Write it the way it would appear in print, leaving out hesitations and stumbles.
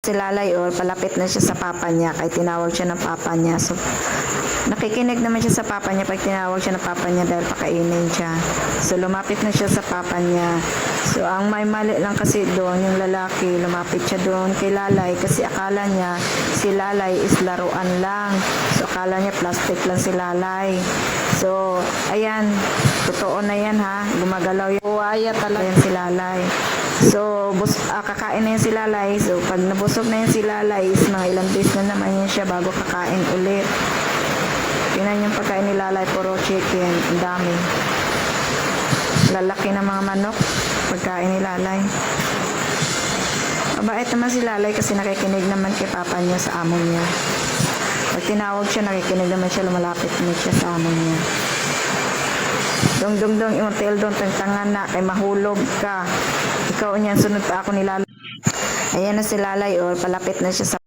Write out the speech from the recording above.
Si Lalay palapit na siya sa papa niya, kaya tinawag siya ng papa niya. So, nakikinig naman siya sa papa niya pag tinawag siya ng papa niya dahil pakainin siya. So, lumapit na siya sa papa niya. So, ang may mali lang kasi doon, yung lalaki, lumapit siya doon kay Lalay kasi akala niya si Lalay is laruan lang. So, akala niya plastic lang si Lalay. So, ayan, totoo na yan ha, gumagalaw yung buhaya talaga yan si Lalay. So, kakain na yan si Lalay. So, pag nabusog na yan si Lalay, is mga ilang days na naman yan siya bago kakain ulit. Tingnan yung pagkain ni Lalay, puro chicken, ang dami. Lalaki ng mga manok, pagkain ni Lalay. Mabait naman si Lalay kasi nakikinig naman kay papa niya sa amo niya. Pag tinawag siya, nakikinig naman siya, lumalapit naman siya sa amo niya. Dong, yung tail doon, tangan na, kay mahulog ka. Ikaw niyan, sunod pa ako ni Lalay. Ayan na si Lalay, palapit na siya sa